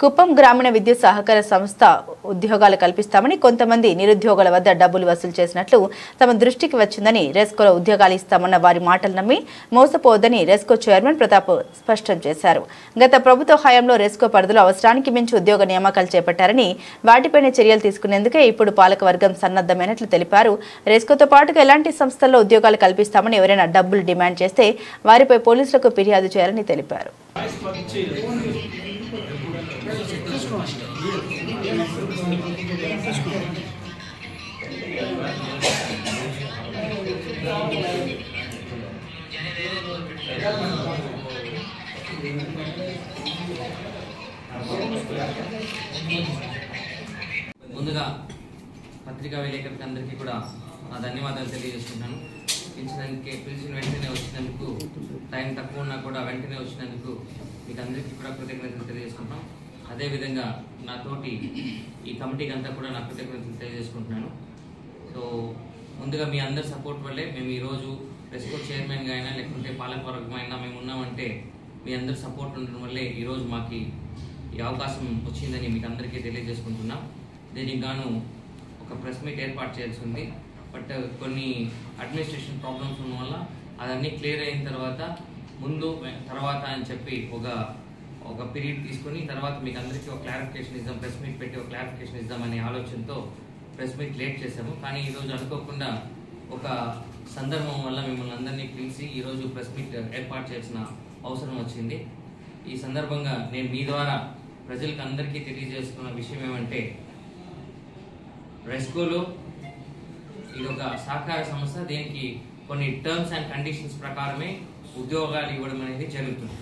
కుప్పం గ్రామీణ విద్యుత్ సహకార సంస్థ ఉద్యోగాలు కల్పిస్తామని కొంతమంది నిరుద్యోగుల వద్ద డబ్బులు వసూలు చేసినట్లు తమ దృష్టికి వచ్చిందని రెస్కోలో ఉద్యోగాలు ఇస్తామన్న వారి మాటలు నమ్మి మోసపోవద్దని రెస్కో చైర్మన్ ప్రతాప్ స్పష్టం చేశారు. గత ప్రభుత్వ హయాంలో రెస్కో పరిధిలో అవసరానికి మించి ఉద్యోగ నియామకాలు చేపట్టారని వాటిపైన చర్యలు తీసుకునేందుకే ఇప్పుడు పాలకవర్గం సన్నద్ధమైనట్లు తెలిపారు. రెస్కోతో పాటుగా ఎలాంటి సంస్థల్లో ఉద్యోగాలు కల్పిస్తామని ఎవరైనా డబ్బులు డిమాండ్ చేస్తే వారిపై పోలీసులకు ఫిర్యాదు చేయాలని తెలిపారు. ముందుగా పత్రికా విలేకరులకు అందరికీ కూడా ధన్యవాదాలు తెలియజేస్తున్నాను. పిలిచిన వెంటనే వచ్చినందుకు, టైం తక్కువ ఉన్నా కూడా వెంటనే వచ్చినందుకు మీకు అందరికీ కూడా కృతజ్ఞతలు తెలియజేసుకుంటాం. అదేవిధంగా నాతోటి ఈ కమిటీకి అంతా కూడా నా కృతజ్ఞతలు తెలియజేసుకుంటున్నాను. సో ముందుగా మీ అందరి సపోర్ట్ వల్లే మేము ఈరోజు రెస్కో చైర్మన్గా అయినా లేకుంటే పాలకవర్గం అయినా మేము ఉన్నామంటే మీ అందరి సపోర్ట్ ఉండడం వల్లే ఈరోజు మాకు ఈ అవకాశం వచ్చిందని మీకు అందరికీ తెలియజేసుకుంటున్నాం. దీనికి గాను ఒక ప్రెస్ మీట్ ఏర్పాటు చేయాల్సి ఉంది. బట్ కొన్ని అడ్మినిస్ట్రేషన్ ప్రాబ్లమ్స్ ఉన్న వల్ల అదన్నీ క్లియర్ అయిన తర్వాత అని చెప్పి ఒక పీరియడ్ తీసుకుని తర్వాత మీకు అందరికీ ఒక క్లారిఫికేషన్ ఇద్దాం, ప్రెస్ మీట్ పెట్టి ఒక క్లారిఫికేషన్ ఇద్దామనే ఆలోచనతో ప్రెస్ మీట్ లేట్ చేశాము. కానీ ఈరోజు అనుకోకుండా ఒక సందర్భం వల్ల మిమ్మల్ని అందరినీ పిలిచి ఈరోజు ప్రెస్ మీట్ ఏర్పాటు చేయాల్సిన అవసరం వచ్చింది. ఈ సందర్భంగా నేను మీ ద్వారా ప్రజలకు అందరికీ తెలియజేసుకున్న విషయం ఏమంటే, రెస్కోలో ఇది ఒక సహకార సంస్థ. దీనికి కొన్ని టర్మ్స్ అండ్ కండిషన్స్ ప్రకారమే ఉద్యోగాలు ఇవ్వడం అనేది జరుగుతుంది.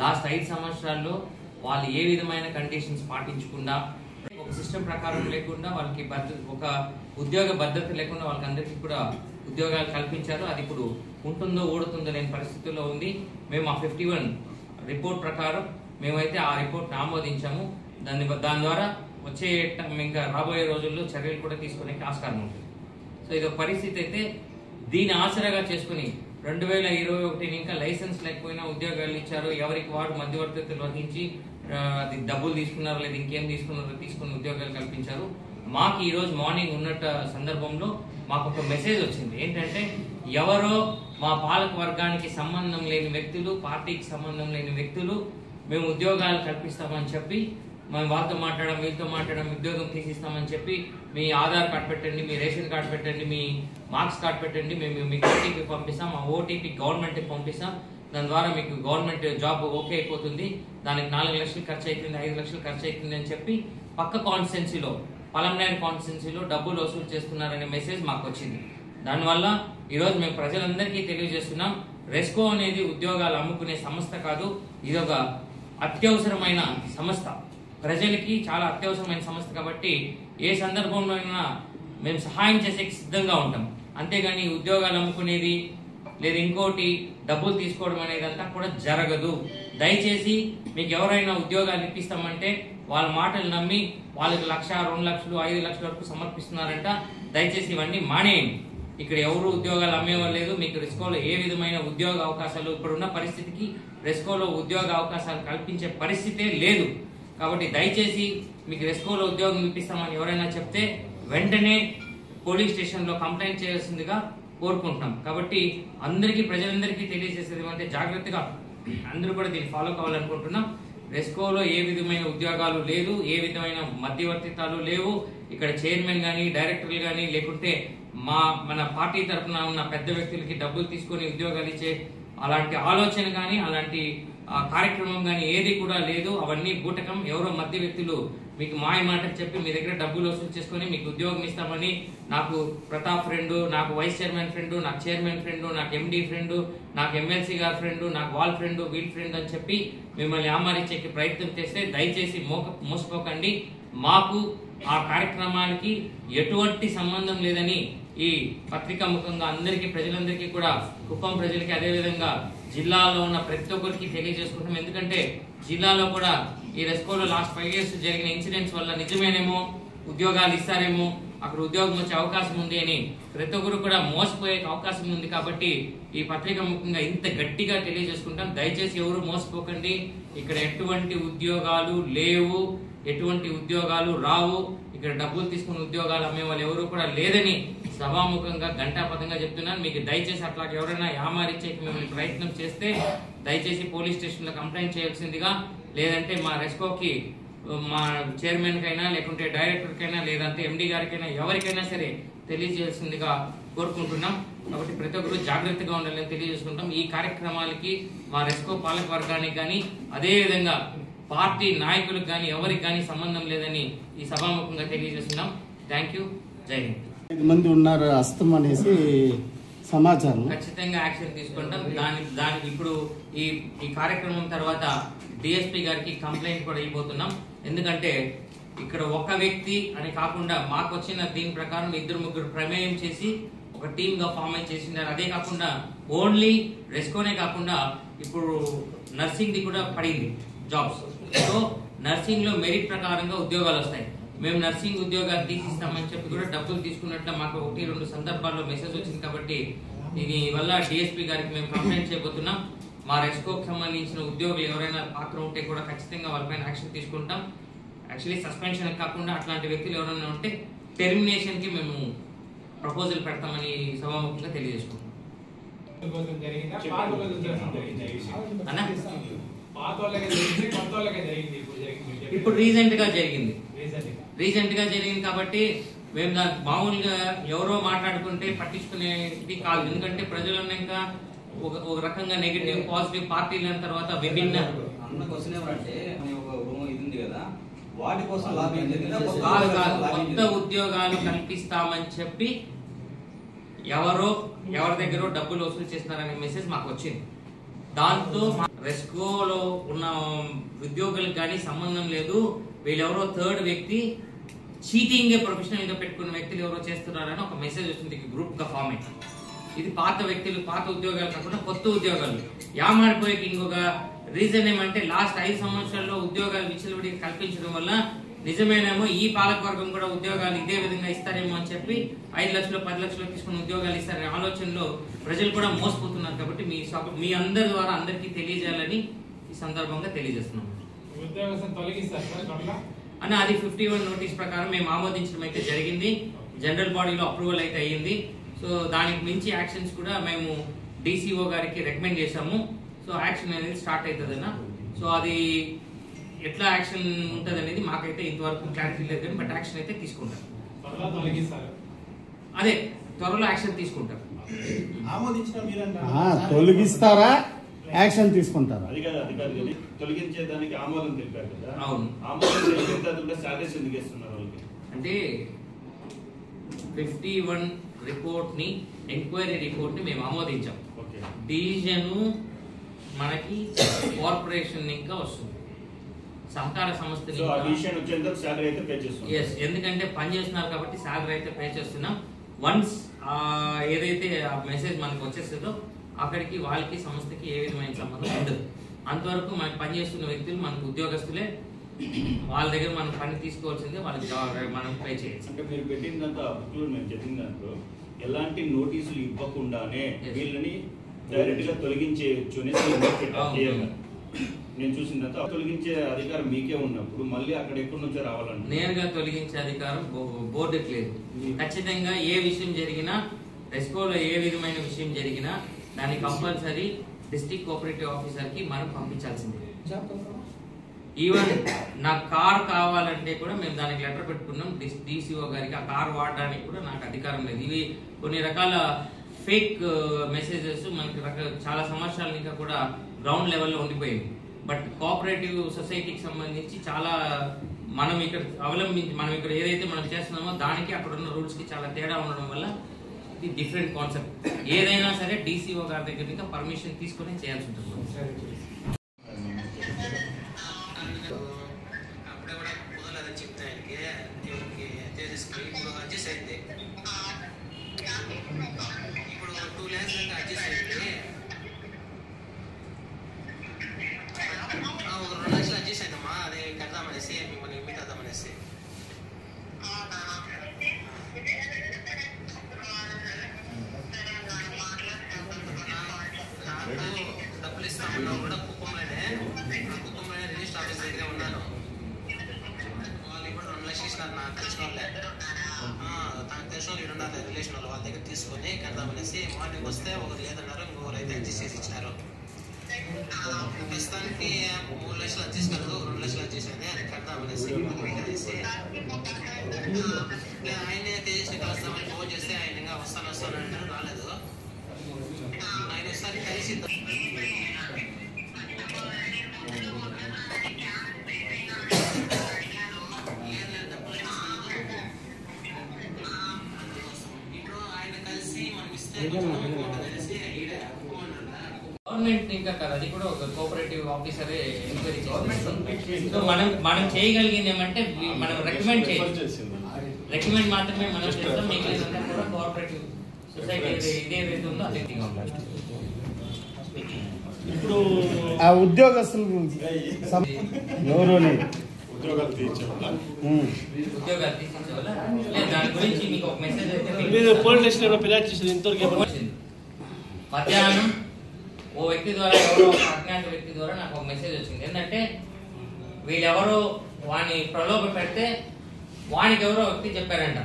లాస్ట్ 5 సంవత్సరాల్లో వాళ్ళు ఏ విధమైన కండిషన్స్ పాటించకుండా, ఒక సిస్టమ్ ప్రకారం లేకుండా, వాళ్ళకి ఒక ఉద్యోగ భద్రత లేకుండా వాళ్ళకి అందరికీ కూడా ఉద్యోగాలు కల్పించారు. అది ఇప్పుడు ఉంటుందో ఊడుతుందో లేని పరిస్థితుల్లో ఉంది. మేము ఆ 51 రిపోర్ట్ ప్రకారం మేమైతే ఆ రిపోర్ట్ని ఆమోదించాము. దాని ద్వారా వచ్చే ఇంకా రాబోయే రోజుల్లో చర్యలు కూడా తీసుకునే ఆస్కారం ఉంటుంది. సో ఇది ఒక పరిస్థితి అయితే దీన్ని ఆసరాగా చేసుకుని 2021 ఇంకా లైసెన్స్ లేకపోయినా ఉద్యోగాలు ఇచ్చారు. ఎవరికి వాడు మధ్యవర్తిత్వం వహించి అది డబ్బులు తీసుకున్నారో లేదా ఇంకేం తీసుకున్నారో తీసుకుని ఉద్యోగాలు కల్పించారు. మాకు ఈరోజు మార్నింగ్ ఉన్నట్టు సందర్భంలో మాకు ఒక మెసేజ్ వచ్చింది. ఏంటంటే, ఎవరో మా పాలక వర్గానికి సంబంధం లేని వ్యక్తులు, పార్టీకి సంబంధం లేని వ్యక్తులు మేము ఉద్యోగాలు కల్పిస్తామని చెప్పి మేము వాళ్ళతో మాట్లాడడం, వీళ్ళతో మాట్లాడడం, ఉద్యోగం తీసిస్తామని చెప్పి మీ ఆధార్ కార్డు పెట్టండి, మీ రేషన్ కార్డు పెట్టండి, మీ మార్క్స్ కార్డు పెట్టండి, మేము మీకు ఓటీపీ పంపిస్తాం, ఆ ఓటీపీ గవర్నమెంట్కి పంపిస్తాం, దాని ద్వారా మీకు గవర్నమెంట్ జాబ్ ఓకే అయిపోతుంది, దానికి 4 లక్షలు ఖర్చు అవుతుంది, 5 లక్షలు ఖర్చు అవుతుంది అని చెప్పి పక్క కాన్స్టిట్యున్సీలో, పలంనేరు కాన్స్టిట్యున్సీలో డబ్బులు వసూలు చేస్తున్నారనే మెసేజ్ మాకు వచ్చింది. దానివల్ల ఈరోజు మేము ప్రజలందరికీ తెలియజేస్తున్నాం, రెస్కో అనేది ఉద్యోగాలు అమ్ముకునే సంస్థ కాదు. ఇది ఒక అత్యవసరమైన సంస్థ, ప్రజలకి చాలా అత్యవసరమైన సంస్థ. కాబట్టి ఏ సందర్భంలో అయినా మేము సహాయం చేసే సిద్ధంగా ఉంటాం. అంతేగాని ఉద్యోగాలు అమ్ముకునేది లేదా ఇంకోటి డబ్బులు తీసుకోవడం అనేది అంతా కూడా జరగదు. దయచేసి మీకు ఎవరైనా ఉద్యోగాలు ఇప్పిస్తామంటే వాళ్ళ మాటలు నమ్మి వాళ్ళకి 1 లక్ష, 2 లక్షలు, 5 లక్షల వరకు సమర్పిస్తున్నారంట. దయచేసి ఇవన్నీ మానేయండి. ఇక్కడ ఎవరు ఉద్యోగాలు అమ్మేవాళ్ళు లేదు. మీకు రెస్కోలో ఏ విధమైన ఉద్యోగ అవకాశాలు, ఇప్పుడున్న పరిస్థితికి రెస్కోలో ఉద్యోగ అవకాశాలు కల్పించే పరిస్థితే లేదు. కాబట్టి దయచేసి మీకు రెస్కోలో ఉద్యోగం ఇప్పిస్తామని ఎవరైనా చెప్తే వెంటనే పోలీస్ స్టేషన్లో కంప్లైంట్ చేయాల్సిందిగా కోరుకుంటున్నాం. కాబట్టి ప్రజలందరికీ తెలియజేసేది ఏమంటే, జాగ్రత్తగా అందరూ కూడా దీన్ని ఫాలో కావాలనుకుంటున్నాం. రెస్కోలో ఏ విధమైన ఉద్యోగాలు లేదు, ఏ విధమైన మధ్యవర్తిత్వాలు లేవు. ఇక్కడ చైర్మన్ కానీ, డైరెక్టర్లు కానీ, లేకుంటే మన పార్టీ తరఫున ఉన్న పెద్ద వ్యక్తులకి డబ్బులు తీసుకొని ఉద్యోగాలు ఇచ్చే అలాంటి ఆలోచన కానీ, అలాంటి కార్యక్రమం కానీ ఏది కూడా లేదు. అవన్నీ బూటకం. ఎవరో మధ్య వ్యక్తులు మీకు మాయ మాటలు చెప్పి మీ దగ్గర డబ్బులు వసూలు చేసుకుని మీకు ఉద్యోగం ఇస్తామని, నాకు ప్రతాప్ ఫ్రెండ్, నాకు వైస్ చైర్మన్ ఫ్రెండ్, నాకు చైర్మన్ ఫ్రెండ్, నాకు ఎండి ఫ్రెండ్, నాకు ఎమ్మెల్సీ గారి ఫ్రెండ్, నాకు వాళ్ళ ఫ్రెండ్, వీళ్ళ ఫ్రెండ్ అని చెప్పి మిమ్మల్ని ఆమరించే ప్రయత్నం చేస్తే దయచేసి మోసపోకండి. మాకు ఆ కార్యక్రమానికి ఎటువంటి సంబంధం లేదని ఈ పత్రికా ముఖంగా ప్రజలందరికీ కూడా, కుప్పం ప్రజలకి, అదేవిధంగా జిల్లాలో ఉన్న ప్రతి ఒక్కరికి తెలియజేసుకుంటాం. ఎందుకంటే జిల్లాలో కూడా ఈ రెస్కోలో లాస్ట్ 5 years జరిగిన ఇన్సిడెంట్స్ వల్ల నిజమేనేమో ఉద్యోగాలు ఇస్తారేమో అక్కడ ఉద్యోగం వచ్చే అవకాశం ఉంది అని ప్రతి ఒక్కరు కూడా మోసపోయే అవకాశం ఉంది. కాబట్టి ఈ పత్రిక ముఖ్యంగా ఇంత గట్టిగా తెలియజేసుకుంటాం, దయచేసి ఎవరు మోసపోకండి. ఇక్కడ ఎటువంటి ఉద్యోగాలు లేవు, ఎటువంటి ఉద్యోగాలు రావు, ఇక్కడ డబ్బులు తీసుకుని ఉద్యోగాలు అమ్మే వాళ్ళు ఎవరు కూడా లేదని సభాముఖంగా ఘంటాపథంగా చెప్తున్నాను. మీకు దయచేసి అట్లా ఎవరైనా యామారిచ్చే మిమ్మల్ని ప్రయత్నం చేస్తే దయచేసి పోలీస్ స్టేషన్ లో కంప్లైంట్ చేయాల్సిందిగా, లేదంటే మా రెస్కోకి మా చైర్మన్ కైనా లేకుంటే డైరెక్టర్ కైనా లేదంటే ఎండి గారికైనా ఎవరికైనా సరే తెలియజేయాల్సిందిగా కోరుకుంటున్నాం. కాబట్టి ప్రతి ఒక్కరు జాగ్రత్తగా ఉండాలని తెలియజేసుకుంటాం. ఈ కార్యక్రమాలకి మా రెస్కో పాలక వర్గానికి కానీ అదేవిధంగా పార్టీ నాయకులకు కానీ ఎవరికి కానీ సంబంధం లేదని ఈ సభాముఖంగా తెలియజేస్తున్నాం. Thank you. జై హింద్. 5 మంది ఉన్నారు హస్తం అనేసి సమాచారం. ఖచ్చితంగా యాక్షన్ తీసుకుంటాం. దానికి ఇప్పుడు ఈ కార్యక్రమం తర్వాత డిఎస్పీ గారికి కంప్లైంట్ కూడా ఇవ్వబోతున్నాం. ఎందుకంటే ఇక్కడ ఒక వ్యక్తి అని కాకుండా మాకు వచ్చిన దీని ప్రకారం 2-3 ప్రమేయం చేసి ఒక టీమ్ గా ఫామ్ అయి చేసినారు. అదే కాకుండా ఓన్లీ రెస్కోనే కాకుండా ఇప్పుడు నర్సింగ్ ది కూడా పడింది జాబ్స్. సో నర్సింగ్ లో మెరిట్ ప్రకారంగా ఉద్యోగాలు వస్తాయి. మేము నర్సింగ్ ఉద్యోగాలు తీసిస్తామని చెప్పి కూడా డబ్బులు తీసుకున్నట్లు మాకు 1-2 సందర్భాల్లో మెసేజ్ వచ్చింది. కాబట్టి దీని వల్ల డిఎస్పీ గారికి మేము కంప్లైంట్ చేయబోతున్నాం. మా రెస్కోకి సంబంధించిన ఉద్యోగులు ఎవరైనా పాత్ర ఉంటే కూడా ఖచ్చితంగా వాళ్ళపైన యాక్షన్ తీసుకుంటాం. యాక్చువల్లీ సస్పెన్షన్ కాకుండా అట్లాంటి వ్యక్తులు ఎవరైనా ఉంటే టెర్మినేషన్ కి మేము ప్రపోజల్ పెడతామని సభాముఖంగా తెలియజేసుకుంటాం. ఇప్పుడు రీసెంట్ గా జరిగింది కాబట్టి మేము దానికి మామూలుగా ఎవరో మాట్లాడుకుంటే పట్టించుకునేది కాదు. ఎందుకంటే ప్రజలను ఇంకా ఒక రకంగా నెగిటివ్ పాజిటివ్ పార్టీలు అయిన తర్వాత విభిన్న కొత్త ఉద్యోగాలు కల్పిస్తామని చెప్పి ఎవరి దగ్గర డబ్బులు వసూలు చేస్తున్నారనే మెసేజ్ మాకు వచ్చింది. దాంతో రెస్కోలో ఉన్న ఉద్యోగులకు కానీ సంబంధం లేదు, వీళ్ళెవరో థర్డ్ వ్యక్తి చీటింగ్ ప్రొఫెషనల్ గా పెట్టుకున్న వ్యక్తులు ఎవరో చేస్తున్నారని ఒక మెసేజ్ వచ్చింది గ్రూప్ గా ఫామ్ అయింది. ఇది పాత వ్యక్తులు పాత ఉద్యోగాలు కాకుండా కొత్త ఉద్యోగాలు యామాడిపోయే ఇంకొక రీజన్ ఏమంటే లాస్ట్ 5 సంవత్సరాల్లో ఉద్యోగాలు విచ్చలవిడి కల్పించడం వల్ల నిజమేనేమో ఈ పాలకవర్గం కూడా ఉద్యోగాలు ఇదే విధంగా ఇస్తారేమో అని చెప్పి 5 లక్షలు 10 లక్షలు తీసుకుని ఉద్యోగాలు ఇస్తారనే ఆలోచనలో ప్రజలు కూడా మోసపోతున్నారు. కాబట్టి మీ అందరి ద్వారా అందరికీ తెలియజేయాలని ఈ సందర్భంగా తెలియజేస్తున్నాం. అని అది 51 నోటీస్ ప్రకారం మేము ఆమోదించడం అయితే జరిగింది. జనరల్ బాడీలో అప్రూవల్ అయితే అయ్యింది. సో దానికి మించి యాక్షన్స్ కూడా మేము డిసిఓ గారికి రికమెండ్ చేశాము. సో యాక్షన్ అనేది స్టార్ట్ అవుతుందన్న. సో అది ఎట్లా యాక్షన్ ఉంటుంది అనేది మాకైతే ఇంతవరకు క్లారిటీ లేదు కానీ బట్ యాక్షన్ అయితే తీసుకుంటారు. అదే త్వరలో యాక్షన్ తీసుకుంటారు. తొలగిస్తారా యాక్షన్ తీసుకుంటారా? తొలగించేదానికి ఆమోదం తెలిపారు కదా. అవును. ఆమోదం తెలిపిన తర్వాత సాలరీస్ ఎందుకు ఇస్తున్నారు వాళ్ళకి? అంటే 51 రిపోర్ట్ ని ఎంక్వైరీ రిపోర్ట్ ని మేము ఆమోదించాం. డివిజన్ మనకి కార్పొరేషన్ ఇంకా వస్తుంది, సహకార సంస్థ ఎందుకంటే పని చేస్తున్నారు కాబట్టి శాలరీ అయితే పే చేస్తున్నాం. వన్స్ ఏదైతే మెసేజ్ మనకు వచ్చేస్తుందో అక్కడికి వాళ్ళకి సంస్థకి ఏ విధమైన సంబంధం ఉండదు. అంతవరకు మనకు పనిచేస్తున్న వ్యక్తులు మనకు ఉద్యోగస్తులే, వాళ్ళ దగ్గర మనం పని తీసుకోవాల్సిందే, వాళ్ళకి మనం పే చేయాలి. అంటే మీరు పెట్టిన దాంట్లో మేము చెప్పిన దాంట్లో ఎలాంటి నోటీసులు ఇవ్వకుండానే వీళ్ళని డైరెక్ట్ గా తొలగించేయచ్చు అనేది నేను చూసిందంతా. తొలగించే అధికారం మీకే ఉన్నప్పుడు మళ్ళీ అక్కడ ఎక్కడి నుంచో రావాలంటే నేరుగా తొలగించే అధికారం బోర్డుకి లేదు. ఖచ్చితంగా ఏ విషయం జరిగినా, రెస్కోలో ఏ విధమైన విషయం జరిగినా దాన్ని కంపల్సరీ డిస్ట్రిక్ట్ కోఆపరేటివ్ ఆఫీసర్ కి మనం పంపించాల్సిందే. ఈవెన్ నాకు కార్ కావాలంటే కూడా మేము దానికి లెటర్ పెట్టుకున్నాం డిసిఓ గారికి. ఆ కార్ వాడడానికి కూడా నాకు అధికారం లేదు. ఇవి కొన్ని రకాల ఫేక్ మెసేజెస్ మనకి చాలా సంవత్సరాల ఇంకా కూడా గ్రౌండ్ లెవెల్లో ఉండిపోయింది. బట్ కోఆపరేటివ్ సొసైటీకి సంబంధించి చాలా మనం ఇక్కడ ఏదైతే మనం చేస్తున్నామో దానికి అక్కడ ఉన్న రూల్స్ కి చాలా తేడా ఉండడం వల్ల ఇది డిఫరెంట్ కాన్సెప్ట్. ఏదైనా సరే డిసిఓ గారి దగ్గర ఇంకా పర్మిషన్ తీసుకుని చేయాల్సి ఉంటుంది. సార్ నాకు తెలిసిన వాళ్ళే తనకు తెలిసిన వాళ్ళు ఉండాలి రిలేషన్ వాళ్ళ దగ్గర తీసుకొని కడదామనేసి మార్నింగ్ వస్తే ఒకరు లేదన్నారు, ఇంకొకరు అయితే అడ్జస్ట్ చేసి ఇచ్చినారు. ప్రస్తుతానికి 3 లక్షలు తీసుకెళ్ళదు, 2 లక్షలు చేసేది అది కడదామనేసి అనేసి ఆయనే తేజస్ని కలుస్తామని ఫోన్ చేస్తే ఆయన ఇంకా వస్తాను అంటారు, రాలేదు. ఆయన ఒకసారి కలిసి గవర్నమెంట్ ఇంకా కాదు, అది కూడా ఒక కోఆపరేటివ్ ఆఫీసరే ఎంక్వైరీ చేస్తారు. మనం చేయగలిగింది ఏమంటే మనం రికమెండ్ రికమెండ్ మాత్రమే మనం చేస్తాం. మిగిలినంతా కూడా కోఆపరేటివ్ సొసైటీ ఇదేదైతే ఉందో అదే ఇప్పుడు ఆ ఉద్యోగస్తులు ఎవరు ఉద్యోగాలు తీసేసే వల్ల దాని గురించి మీకు ఒక మెసేజ్ అయితే మధ్యాహ్నం ఓ వ్యక్తి ద్వారా ఎవరో అజ్ఞాత వ్యక్తి ద్వారా నాకు ఒక మెసేజ్ వచ్చింది. ఏంటంటే వీళ్ళెవరో వాడిని ప్రలోభ పెడితే వానికి ఎవరో వ్యక్తి చెప్పారంట.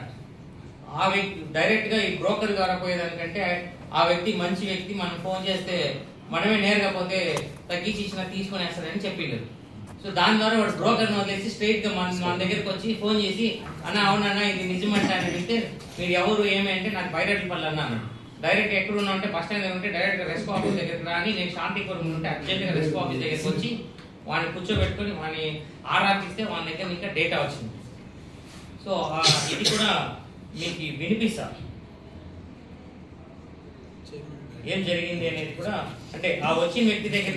ఆ వ్యక్తి డైరెక్ట్ గా ఈ బ్రోకర్ ద్వారా పోయేదానికంటే ఆ వ్యక్తి మంచి వ్యక్తి, మనం ఫోన్ చేస్తే మనమే నేరుగా పోతే తగ్గించి ఇచ్చిన తీసుకునేస్తారని చెప్పిండు. సో దాని ద్వారా వాడు బ్రోకర్ని వదిలేసి స్ట్రైట్ గా మన దగ్గరికి వచ్చి ఫోన్ చేసి అన్న అవునన్నా ఇది నిజమంటే అని అడిగితే మీరు ఎవరు ఏమి అంటే నాకు బైరెడ్లపల్లి అన్నాను. డైరెక్ట్ ఎక్కడ ఉన్నా అంటే బస్ స్టాండ్ ఉంటే డైరెక్ట్ గా రెస్కో ఆఫీస్ దగ్గరికి రాని, నేను శాంతిపురం ఉంటే అర్జెంట్ గా రెస్కో ఆఫీస్ దగ్గరికి వచ్చి వాడిని కూర్చోబెట్టుకుని వాడిని ఆరాధిస్తే వాడి దగ్గర ఇంకా డేటా వచ్చింది. సో ఇది కూడా మీకు వినిపిస్తా ఏం జరిగింది అనేది కూడా, అంటే ఆ వచ్చిన వ్యక్తి దగ్గర